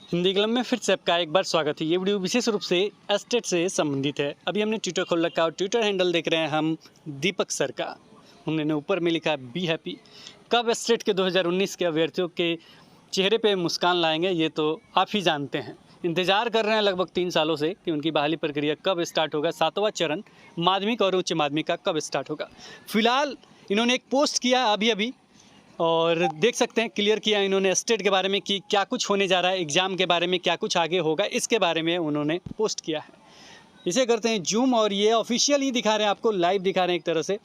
Hindi club में फिर से आपका एक बार स्वागत है। ये वीडियो विशेष रूप से एस्टेट से संबंधित है। अभी हमने ट्विटर खोल रखा और ट्विटर हैंडल देख रहे हैं हम दीपक सर का। उन्होंने ऊपर में लिखा है बी हैप्पी। कब एस्टेट के 2019 के अभ्यर्थियों के चेहरे पे मुस्कान लाएंगे ये तो आप ही जानते हैं। इंतज़ार कर रहे हैं लगभग 3 सालों से कि उनकी बहाली प्रक्रिया कब स्टार्ट होगा। 7वां चरण माध्यमिक और उच्च माध्यमिक का कब स्टार्ट होगा। फिलहाल इन्होंने एक पोस्ट किया अभी और देख सकते हैं क्लियर किया इन्होंने एस्टेट के बारे में कि क्या कुछ होने जा रहा है, एग्ज़ाम के बारे में क्या कुछ आगे होगा, इसके बारे में उन्होंने पोस्ट किया है। इसे करते हैं जूम और ये ऑफिशियल ही दिखा रहे हैं, आपको लाइव दिखा रहे हैं एक तरह से।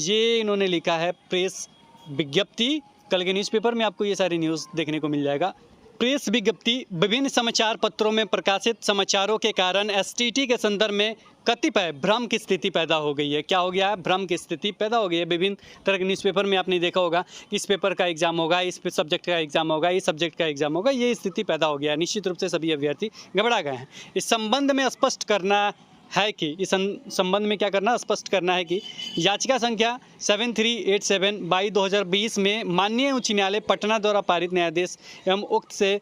ये इन्होंने लिखा है प्रेस विज्ञप्ति। कल के न्यूज़पेपर में आपको ये सारी न्यूज़ देखने को मिल जाएगा। प्रेस विज्ञप्ति। विभिन्न समाचार पत्रों में प्रकाशित समाचारों के कारण एसटीटी के संदर्भ में कतिपय भ्रम की स्थिति पैदा हो गई है। क्या हो गया है? भ्रम की स्थिति पैदा हो गई है। विभिन्न तरह के न्यूज़पेपर में आपने देखा होगा कि इस पेपर का एग्जाम होगा, इस सब्जेक्ट का एग्जाम होगा, इस सब्जेक्ट का एग्जाम होगा। ये स्थिति पैदा हो गया है। निश्चित रूप से सभी अभ्यर्थी घबरा गए हैं। इस संबंध में स्पष्ट करना है कि इस संबंध में क्या करना स्पष्ट करना है कि याचिका संख्या 7387/2020 में माननीय उच्च न्यायालय पटना द्वारा पारित न्यायाधीश एवं उक्त से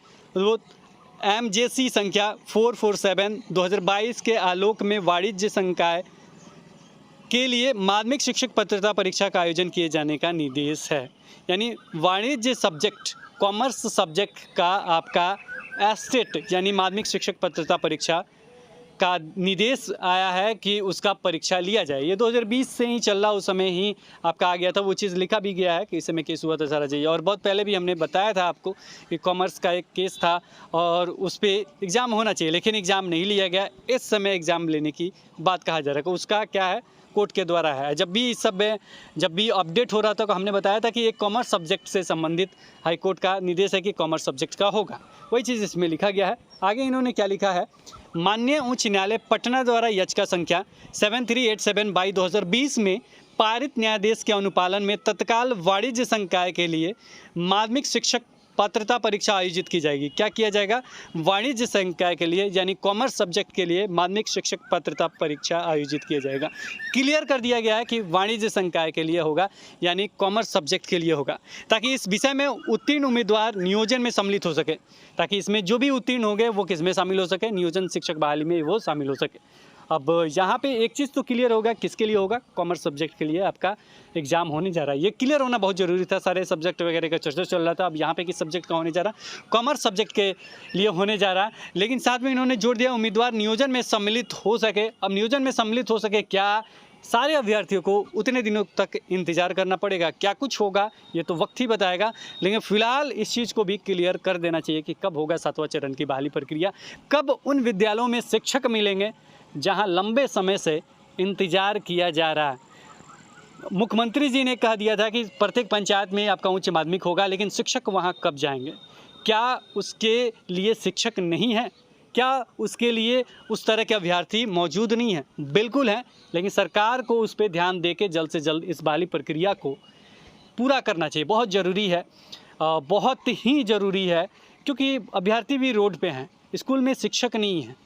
MJC संख्या 447/2022 के आलोक में वाणिज्य संकाय के लिए माध्यमिक शिक्षक पात्रता परीक्षा का आयोजन किए जाने का निर्देश है। यानी वाणिज्य सब्जेक्ट, कॉमर्स सब्जेक्ट का आपका एस्टेट यानी माध्यमिक शिक्षक पात्रता परीक्षा का निर्देश आया है कि उसका परीक्षा लिया जाए। ये 2020 से ही चल रहा, उस समय ही आपका आ गया था। वो चीज़ लिखा भी गया है कि इस समय केस हुआ था सारा चाहिए। और बहुत पहले भी हमने बताया था आपको कि कॉमर्स का एक केस था और उस पर एग्ज़ाम होना चाहिए, लेकिन एग्ज़ाम नहीं लिया गया। इस समय एग्ज़ाम लेने की बात कहा जा रहा है। उसका क्या है, कोर्ट के द्वारा है। जब भी अपडेट हो रहा था तो हमने बताया था कि एक कॉमर्स सब्जेक्ट से संबंधित हाई कोर्ट का निर्देश है कि कॉमर्स सब्जेक्ट का होगा। वही चीज़ इसमें लिखा गया है। आगे इन्होंने क्या लिखा है, माननीय उच्च न्यायालय पटना द्वारा याचिका संख्या 7387/2020 में पारित न्यायाधीश के अनुपालन में तत्काल वाणिज्य संकाय के लिए माध्यमिक शिक्षक पात्रता परीक्षा आयोजित की जाएगी। क्या किया जाएगा? वाणिज्य संकाय के लिए यानी कॉमर्स सब्जेक्ट के लिए माध्यमिक शिक्षक पात्रता परीक्षा आयोजित किया जाएगा। क्लियर कर दिया गया है कि वाणिज्य संकाय के लिए होगा यानी कॉमर्स सब्जेक्ट के लिए होगा, ताकि इस विषय में उत्तीर्ण उम्मीदवार नियोजन में सम्मिलित हो सके, ताकि इसमें जो भी उत्तीर्ण हो गए वो किस में शामिल हो सके, नियोजन शिक्षक बहाली में वो शामिल हो सके। अब यहाँ पे एक चीज़ तो क्लियर होगा, किसके लिए होगा? कॉमर्स सब्जेक्ट के लिए आपका एग्जाम होने जा रहा है। ये क्लियर होना बहुत ज़रूरी था। सारे सब्जेक्ट वगैरह का चर्चा चल रहा था। अब यहाँ पे किस सब्जेक्ट का होने जा रहा? कॉमर्स सब्जेक्ट के लिए होने जा रहा है। लेकिन साथ में इन्होंने जोड़ दिया उम्मीदवार नियोजन में सम्मिलित हो सके। अब नियोजन में सम्मिलित हो सके क्या, सारे अभ्यर्थियों को उतने दिनों तक इंतजार करना पड़ेगा। क्या कुछ होगा ये तो वक्त ही बताएगा, लेकिन फिलहाल इस चीज़ को भी क्लियर कर देना चाहिए कि कब होगा 7वां चरण की बहाली प्रक्रिया, कब उन विद्यालयों में शिक्षक मिलेंगे जहां लंबे समय से इंतजार किया जा रहा है। मुख्यमंत्री जी ने कह दिया था कि प्रत्येक पंचायत में आपका उच्च माध्यमिक होगा, लेकिन शिक्षक वहां कब जाएंगे? क्या उसके लिए शिक्षक नहीं है? क्या उसके लिए उस तरह के अभ्यर्थी मौजूद नहीं हैं? बिल्कुल हैं, लेकिन सरकार को उस पर ध्यान देके जल्द से जल्द इस बहाली प्रक्रिया को पूरा करना चाहिए। बहुत ज़रूरी है, बहुत ही ज़रूरी है, क्योंकि अभ्यर्थी भी रोड पे हैं, स्कूल में शिक्षक नहीं है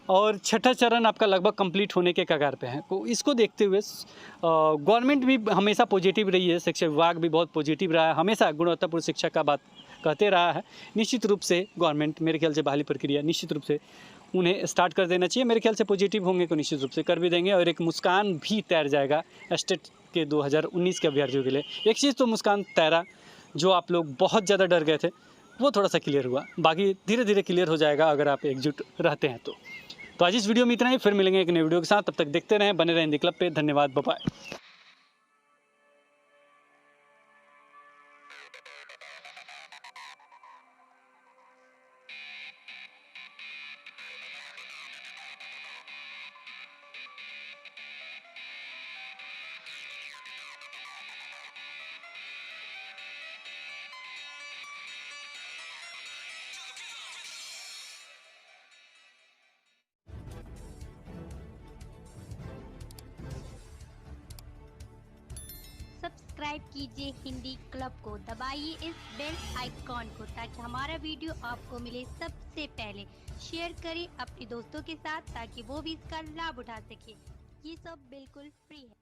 और 6ठा चरण आपका लगभग कंप्लीट होने के कगार पे है। तो इसको देखते हुए गवर्नमेंट भी हमेशा पॉजिटिव रही है, शिक्षा विभाग भी बहुत पॉजिटिव रहा है, हमेशा गुणवत्तापूर्ण शिक्षा का बात कहते रहा है। निश्चित रूप से गवर्नमेंट, मेरे ख्याल से बहाली प्रक्रिया निश्चित रूप से उन्हें स्टार्ट कर देना चाहिए। मेरे ख्याल से पॉजिटिव होंगे तो निश्चित रूप से कर भी देंगे और एक मुस्कान भी तैर जाएगा एस्टेट के 2019 के अभ्यर्थियों के लिए। एक चीज़ तो मुस्कान तैरा, जो आप लोग बहुत ज़्यादा डर गए थे वो थोड़ा सा क्लियर हुआ, बाकी धीरे धीरे क्लियर हो जाएगा अगर आप एकजुट रहते हैं तो। आज इस वीडियो में इतना ही, फिर मिलेंगे एक नए वीडियो के साथ। तब तक देखते रहें, बने रहें हिंदी क्लब पे। धन्यवाद, बाय बाय। सब्सक्राइब कीजिए हिंदी क्लब को, दबाइए इस बेल आइकॉन को ताकि हमारा वीडियो आपको मिले सबसे पहले। शेयर करें अपने दोस्तों के साथ ताकि वो भी इसका लाभ उठा सके। ये सब बिल्कुल फ्री है।